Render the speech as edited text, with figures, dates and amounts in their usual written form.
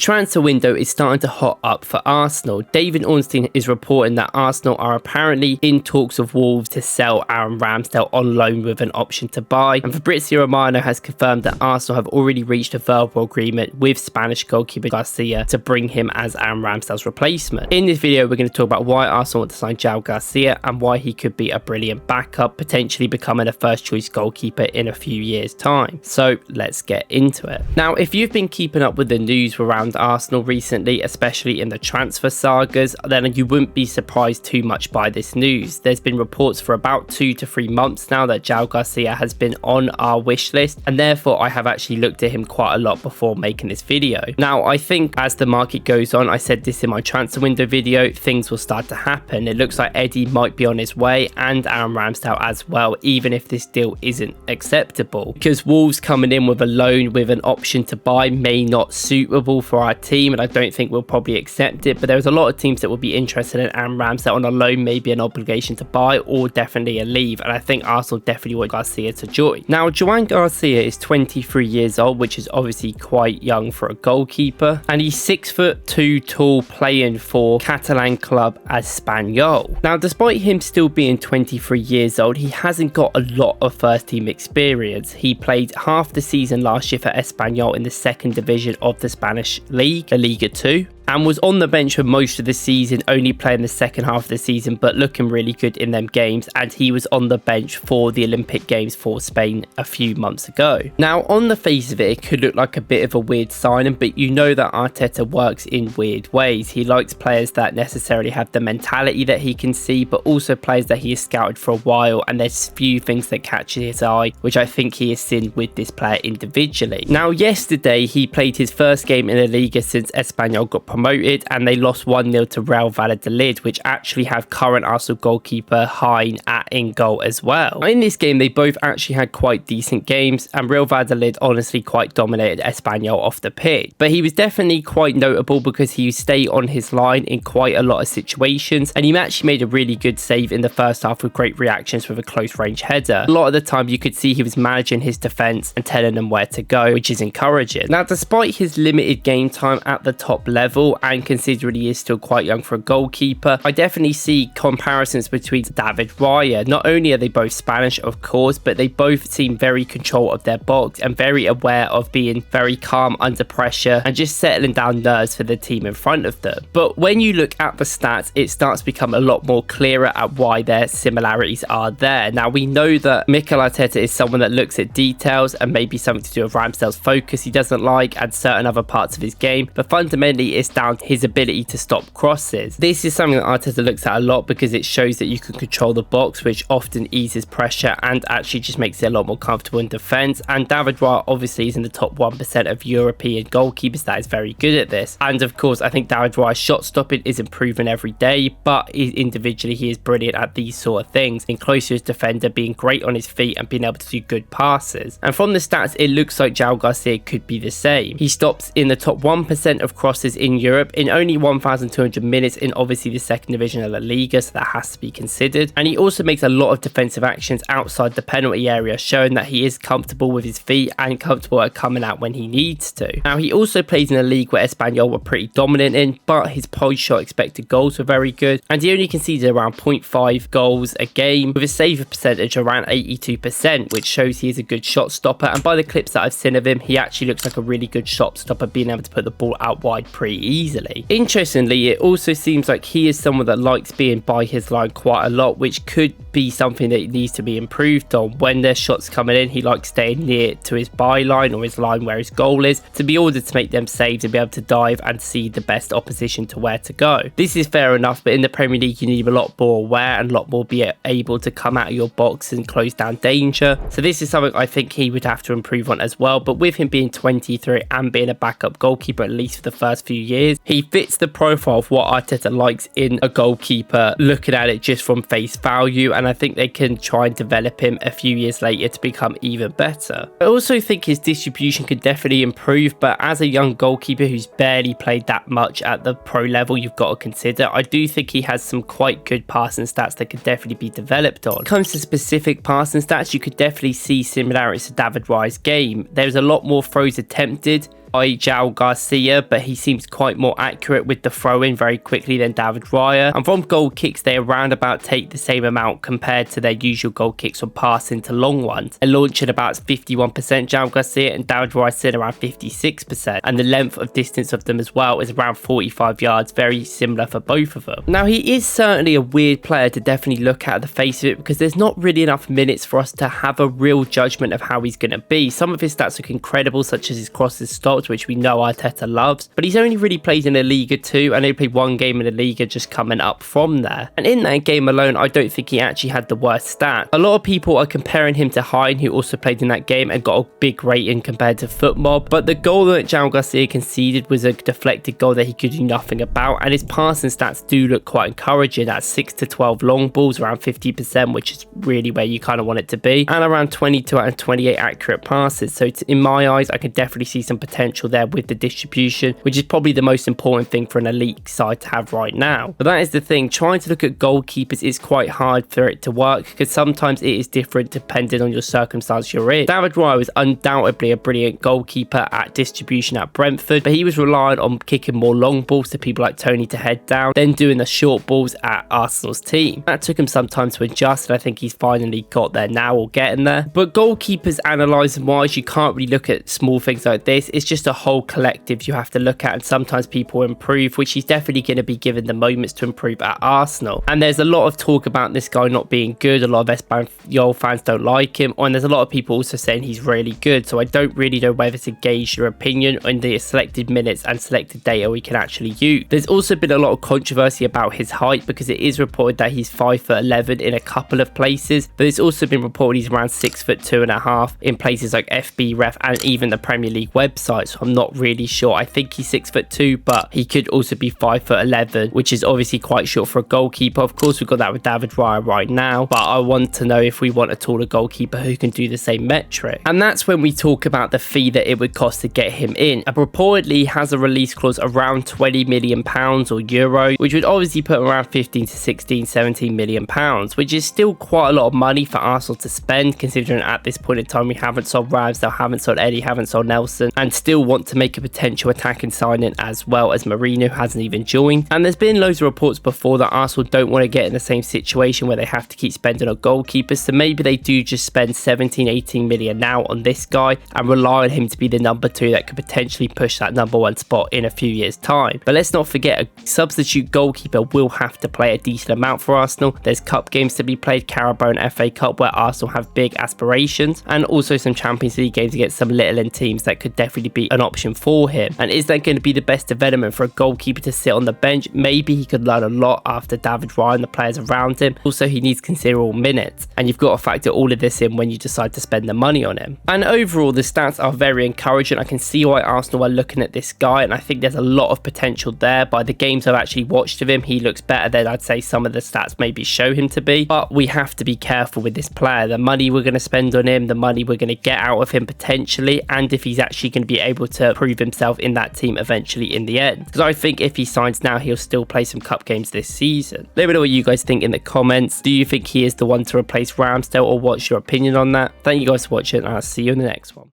transfer window is starting to hot up for Arsenal. David Ornstein is reporting that Arsenal are apparently in talks of Wolves to sell Aaron Ramsdale on loan with an option to buy. And Fabrizio Romano has confirmed that Arsenal have already reached a verbal agreement with Spanish goalkeeper Garcia to bring him as Aaron Ramsdale's replacement. In this video, we're going to talk about why Arsenal want to sign Joan Garcia and why he could be a brilliant backup, potentially becoming a first choice goalkeeper in a few years' time. So let's get into it. Now, if you've been keeping up with the news around Arsenal recently, especially in the transfer sagas, then you wouldn't be surprised too much by this news. There's been reports for about 2 to 3 months now that Joan Garcia has been on our wish list, and therefore I have actually looked at him quite a lot before making this video. Now, I think as the market goes on, I said this in my transfer window video, things will start to happen. It looks like Eddie might be on his way and Aaron Ramsdale as well, even if this deal isn't acceptable, because Wolves coming in with a loan with an option to buy may not suitable for our team, and I don't think we'll probably accept it. But there's a lot of teams that will be interested in Aaron Ramsdale on a loan, maybe an obligation to buy or definitely a leave, and I think Arsenal definitely want Garcia to join. Now, Joan Garcia is 23 years old, which is obviously quite young for a goalkeeper, and he's 6'2" tall, playing for Catalan club Espanyol. Now, despite him still being 23 years old, he hasn't got a lot of first team experience. He played half the season last year for Espanyol in the second division of the Spanish league, La Liga 2. And was on the bench for most of the season, only playing the second half of the season, but looking really good in them games. And he was on the bench for the Olympic Games for Spain a few months ago. Now, on the face of it, it could look like a bit of a weird signing, but you know that Arteta works in weird ways. He likes players that necessarily have the mentality that he can see, but also players that he has scouted for a while. And there's few things that catch his eye, which I think he has seen with this player individually. Now, yesterday, he played his first game in the Liga since Espanyol got promoted, and they lost 1-0 to Real Valladolid, which actually have current Arsenal goalkeeper Hein in goal as well. In this game, they both actually had quite decent games, and Real Valladolid honestly quite dominated Espanyol off the pitch. But he was definitely quite notable because he stayed on his line in quite a lot of situations, and he actually made a really good save in the first half with great reactions with a close range header. A lot of the time you could see he was managing his defence and telling them where to go, which is encouraging. Now, despite his limited game time at the top level, and considering he is still quite young for a goalkeeper, I definitely see comparisons between David Raya. Not only are they both Spanish, of course, but they both seem very control of their box and very aware of being very calm under pressure and just settling down nerves for the team in front of them. But when you look at the stats, it starts to become a lot more clearer at why their similarities are there. Now, we know that Mikel Arteta is someone that looks at details and maybe something to do with Ramsdale's focus he doesn't like and certain other parts of his game, but fundamentally it's down to his ability to stop crosses. This is something that Arteta looks at a lot because it shows that you can control the box, which often eases pressure and actually just makes it a lot more comfortable in defence. And David Raya obviously is in the top 1% of European goalkeepers that is very good at this. And of course, I think David Raya's shot stopping is improving every day, but individually he is brilliant at these sort of things, in close to his defender, being great on his feet and being able to do good passes. And from the stats, it looks like Joan Garcia could be the same. He stops in the top 1% of crosses in Europe in only 1,200 minutes in obviously the second division of La Liga, so that has to be considered. And he also makes a lot of defensive actions outside the penalty area, showing that he is comfortable with his feet and comfortable at coming out when he needs to. Now, he also plays in a league where Espanyol were pretty dominant in, but his post-shot expected goals were very good, and he only conceded around 0.5 goals a game with a save percentage around 82%, which shows he is a good shot stopper. And by the clips that I've seen of him, he actually looks like a really good shot stopper, being able to put the ball out wide pretty easily. Interestingly, it also seems like he is someone that likes being by his line quite a lot, which could be something that needs to be improved on. When there's shots coming in, he likes staying near to his byline or his line where his goal is, to be ordered to make them saves and be able to dive and see the best opposition to where to go. This is fair enough, but in the Premier League you need a lot more aware and a lot more be able to come out of your box and close down danger. So this is something I think he would have to improve on as well. But with him being 23 and being a backup goalkeeper, at least for the first few years, he fits the profile of what Arteta likes in a goalkeeper, looking at it just from face value, and I think they can try and develop him a few years later to become even better. I also think his distribution could definitely improve, but as a young goalkeeper who's barely played that much at the pro level, you've got to consider, I do think he has some quite good passing stats that could definitely be developed on. When it comes to specific passing stats, you could definitely see similarities to David Raya's game. There's a lot more throws attempted, by Joan Garcia, but he seems quite more accurate with the throw-in very quickly than David Raya. And from goal kicks, they around about take the same amount compared to their usual goal kicks from passing to long ones. They're launching about 51% Joan Garcia, and David Raya sitting around 56%. And the length of distance of them as well is around 45 yards, very similar for both of them. Now, he is certainly a weird player to definitely look at the face of it, because there's not really enough minutes for us to have a real judgment of how he's going to be. Some of his stats look incredible, such as his crosses stopped, which we know Arteta loves, but he's only really played in the Liga 2, and he played one game in the Liga just coming up from there. And in that game alone, I don't think he actually had the worst stat. A lot of people are comparing him to Hein, who also played in that game and got a big rating compared to Footmob, but the goal that Joan Garcia conceded was a deflected goal that he could do nothing about, and his passing stats do look quite encouraging at 6 to 12 long balls, around 50%, which is really where you kind of want it to be, and around 22 out of 28 accurate passes. So in my eyes, I can definitely see some potential there with the distribution, which is probably the most important thing for an elite side to have right now. But that is the thing, trying to look at goalkeepers is quite hard for it to work, because sometimes it is different depending on your circumstance you're in. David Raya was undoubtedly a brilliant goalkeeper at distribution at Brentford, but he was reliant on kicking more long balls to people like Tony to head down, then doing the short balls at Arsenal's team. That took him some time to adjust, and I think he's finally got there now, or getting there. But goalkeepers analysing wise, you can't really look at small things like this. It's just a whole collective you have to look at, and sometimes people improve, which he's definitely going to be given the moments to improve at Arsenal. And there's a lot of talk about this guy not being good. A lot of Espanyol fans don't like him, and there's a lot of people also saying he's really good, so I don't really know whether to gauge your opinion on the selected minutes and selected data we can actually use. There's also been a lot of controversy about his height, because it is reported that he's 5'11" in a couple of places, but it's also been reported he's around 6'2.5" in places like FB Ref and even the Premier League website, so I'm not really sure. I think he's 6'2", but he could also be 5'11", which is obviously quite short for a goalkeeper. Of course, we've got that with David Raya right now, but I want to know if we want a taller goalkeeper who can do the same metric. And that's when we talk about the fee that it would cost to get him in. And reportedly has a release clause around £20 million or euro, which would obviously put around 15 to 16, 17 million pounds, which is still quite a lot of money for Arsenal to spend, considering at this point in time we haven't sold Ramsdale, haven't sold Eddie, haven't sold Nelson, and still want to make a potential attacking signing as well, as Mourinho hasn't even joined. And there's been loads of reports before that Arsenal don't want to get in the same situation where they have to keep spending on goalkeepers, so maybe they do just spend 17, 18 million now on this guy and rely on him to be the number 2 that could potentially push that number 1 spot in a few years time. But let's not forget, a substitute goalkeeper will have to play a decent amount for Arsenal. There's cup games to be played, Carabao and FA Cup, where Arsenal have big aspirations, and also some Champions League games against some little teams that could definitely be an option for him. And is that going to be the best development for a goalkeeper to sit on the bench? Maybe he could learn a lot after David Raya and the players around him. Also, he needs considerable minutes, and you've got to factor all of this in when you decide to spend the money on him. And overall, the stats are very encouraging. I can see why Arsenal are looking at this guy, and I think there's a lot of potential there. By the games I've actually watched of him, he looks better than I'd say some of the stats maybe show him to be. But we have to be careful with this player. The money we're going to spend on him, the money we're going to get out of him potentially, and if he's actually going to be able to prove himself in that team eventually in the end. Because I think if he signs now, he'll still play some cup games this season. Let me know what you guys think in the comments. Do you think he is the one to replace Ramsdale, or what's your opinion on that? Thank you guys for watching, and I'll see you in the next one.